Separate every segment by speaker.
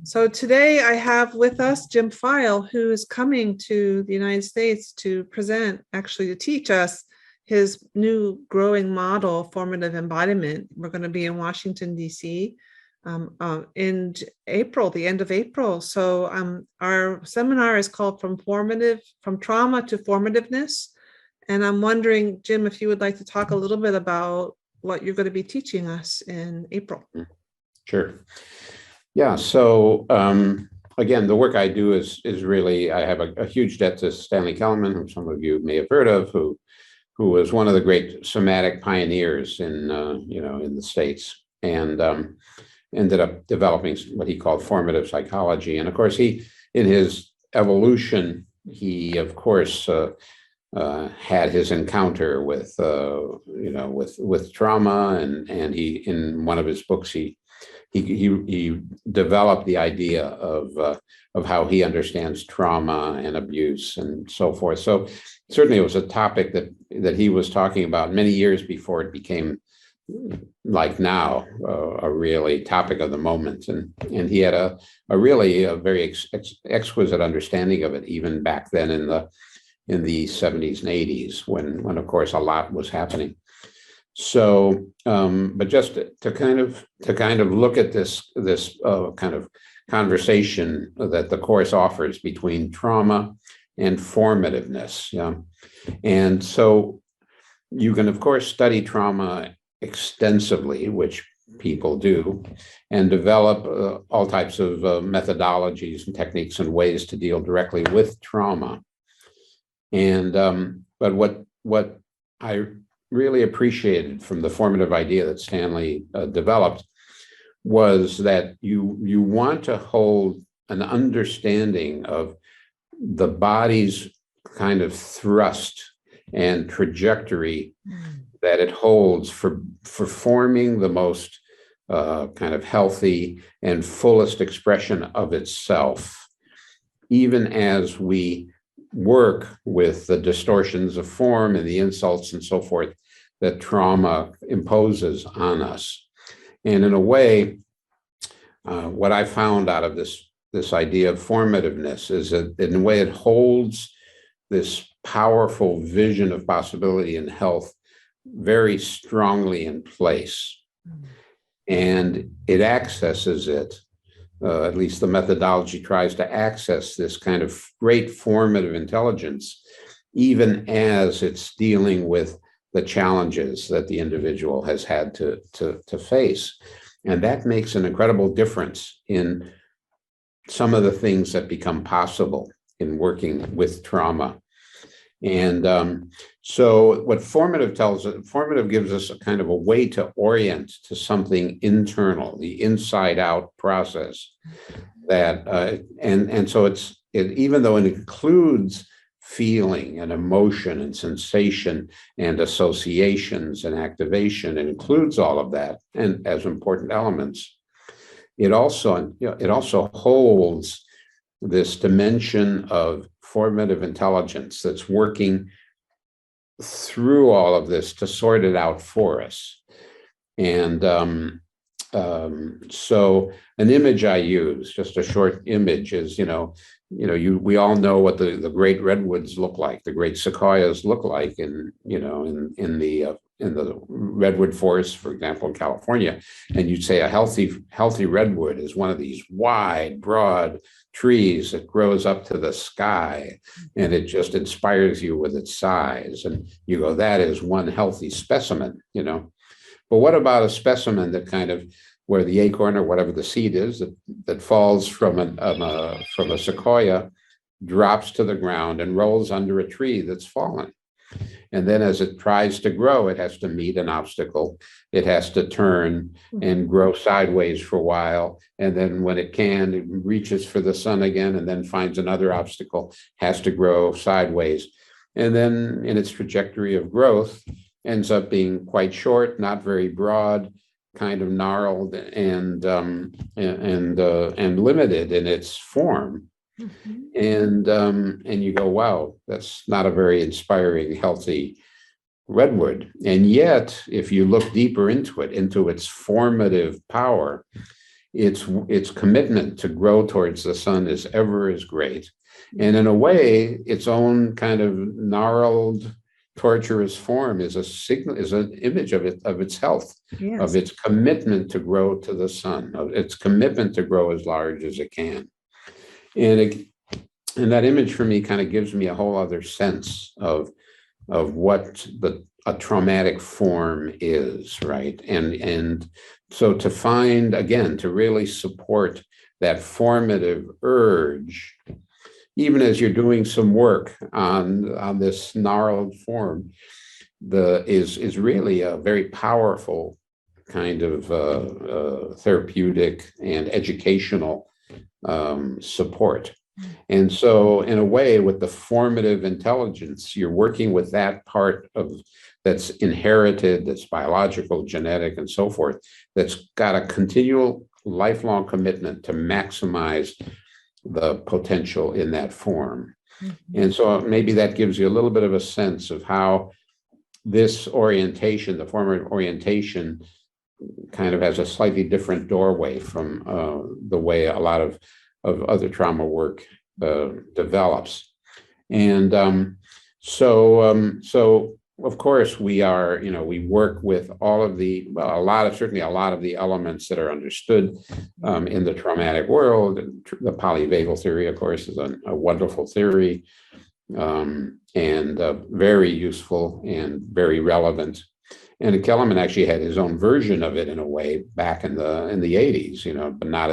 Speaker 1: So today I have with us Jim Feil, who is coming to the United States to present, actually to teach us his new growing model, formative embodiment. We're going to be in Washington, D.C. In April, the end of April. So our seminar is called From Trauma to Formativeness. And I'm wondering, Jim, if you would like to talk a little bit about what you're going to be teaching us in April.
Speaker 2: Sure. Yeah. So again, the work I do is really, I have a huge debt to Stanley Keleman, who some of you may have heard of, who was one of the great somatic pioneers in the States, and ended up developing what he called formative psychology. And of course, in his evolution, he of course had his encounter with trauma, and he, in one of his books, he developed the idea of how he understands trauma and abuse and so forth. So certainly it was a topic that he was talking about many years before it became, like now, a really topic of the moment. And he had a really very exquisite understanding of it, even back then in the 70s and 80s, when of course a lot was happening. So, but just to kind of look at this kind of conversation that the course offers between trauma and formativeness. Yeah. And so you can, of course, study trauma extensively, which people do, and develop all types of methodologies and techniques and ways to deal directly with trauma. And but what I really appreciated from the formative idea that Stanley developed was that you want to hold an understanding of the body's kind of thrust and trajectory that it holds for forming the most kind of healthy and fullest expression of itself, even as we work with the distortions of form and the insults and so forth that trauma imposes on us. And in a way, what I found out of this idea of formativeness is that in a way it holds this powerful vision of possibility and health very strongly in place. And it accesses it. At least the methodology tries to access this kind of great formative intelligence, even as it's dealing with the challenges that the individual has had to face. And that makes an incredible difference in some of the things that become possible in working with trauma. And so what formative gives us a kind of a way to orient to something internal, the inside out process that, and so even though it includes feeling and emotion and sensation and associations and activation, it includes all of that and as important elements, it also holds this dimension of formative intelligence that's working through all of this to sort it out for us. And so an image I use, just a short image, is we all know what the great redwoods look like, the great sequoias look like in the redwood forest, for example, in California. And you'd say a healthy redwood is one of these wide, broad trees that grows up to the sky, and it just inspires you with its size. And you go, that is one healthy specimen, But what about a specimen that kind of, where the acorn or whatever the seed is that falls from a sequoia, drops to the ground and rolls under a tree that's fallen? And then as it tries to grow, it has to meet an obstacle. It has to turn and grow sideways for a while. And then when it can, it reaches for the sun again and then finds another obstacle, has to grow sideways. And then in its trajectory of growth, ends up being quite short, not very broad, kind of gnarled and limited in its form. Mm-hmm. And you go, wow, that's not a very inspiring, healthy redwood. And yet, if you look deeper into its formative power, its commitment to grow towards the sun is ever as great. And in a way, its own kind of gnarled, torturous form is a signal, is an image of its health,
Speaker 1: Yes.
Speaker 2: of its commitment to grow to the sun, of its commitment to grow as large as it can. And that image for me kind of gives me a whole other sense of what a traumatic form is, right? And so to find, again, to really support that formative urge, even as you're doing some work on this gnarled form, is really a very powerful kind of therapeutic and educational support. And so in a way, with the formative intelligence, you're working with that part of that's inherited, that's biological, genetic, and so forth, that's got a continual lifelong commitment to maximize the potential in that form. Mm-hmm. And so maybe that gives you a little bit of a sense of how this orientation, the formative orientation, kind of has a slightly different doorway from the way a lot of other trauma work develops. And so of course we are, we work with all of the, certainly a lot of the elements that are understood in the traumatic world. The polyvagal theory, of course, is a wonderful theory, and very useful and very relevant. And Keleman actually had his own version of it in a way back in the 80s, but not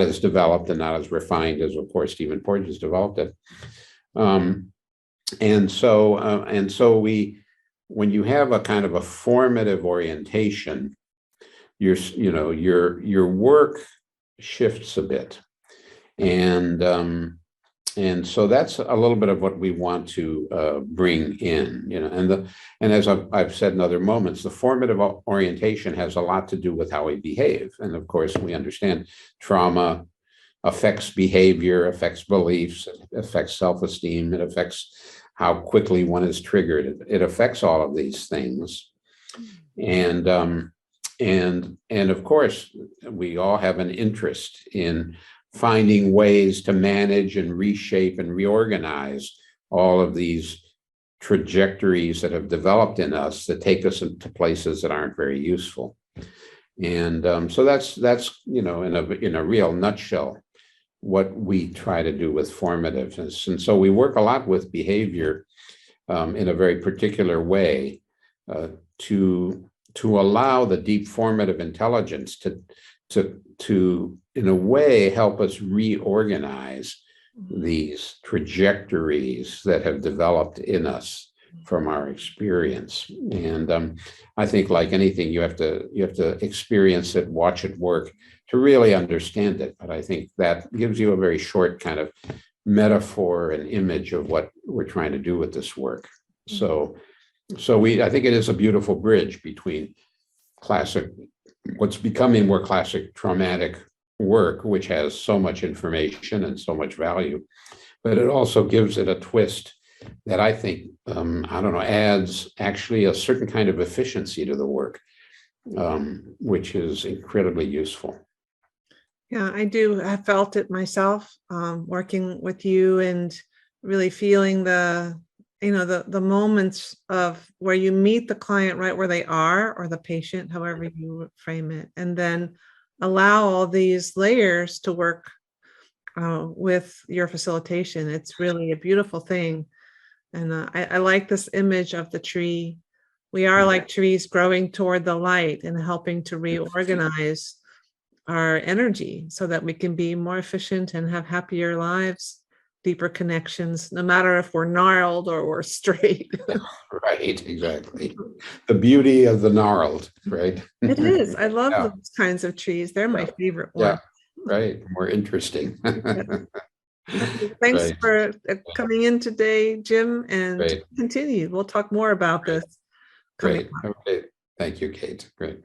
Speaker 2: as developed and not as refined as, of course, Stephen Porges developed it. And so when you have a kind of a formative orientation, your work shifts a bit, and so that's a little bit of what we want to bring in, and as I've said in other moments, the formative orientation has a lot to do with how we behave. And of course, we understand trauma affects behavior, affects beliefs, it affects self-esteem, it affects how quickly one is triggered. It affects all of these things. And of course, we all have an interest in finding ways to manage and reshape and reorganize all of these trajectories that have developed in us that take us into places that aren't very useful. And so that's in a real nutshell what we try to do with formativeness. And so we work a lot with behavior in a very particular way to allow the deep formative intelligence to in a way help us reorganize these trajectories that have developed in us from our experience. And I think, like anything, you have to experience it, watch it work to really understand it. But I think that gives you a very short kind of metaphor and image of what we're trying to do with this work. So I think it is a beautiful bridge between what's becoming more classic traumatic work, which has so much information and so much value, but it also gives it a twist that I think, adds actually a certain kind of efficiency to the work, which is incredibly useful.
Speaker 1: Yeah, I do. I felt it myself, working with you and really feeling the moments of where you meet the client right where they are, or the patient, however you frame it, and then allow all these layers to work with your facilitation. It's really a beautiful thing. And I like this image of the tree. We are like trees growing toward the light and helping to reorganize our energy so that we can be more efficient and have happier lives, deeper connections, no matter if we're gnarled or we're straight.
Speaker 2: Right, exactly. The beauty of the gnarled, right?
Speaker 1: It is. I love those kinds of trees. They're my favorite ones.
Speaker 2: Yeah, right. More interesting.
Speaker 1: Thanks for coming in today, Jim, and continue. We'll talk more about this.
Speaker 2: Great. Okay. Thank you, Kate. Great.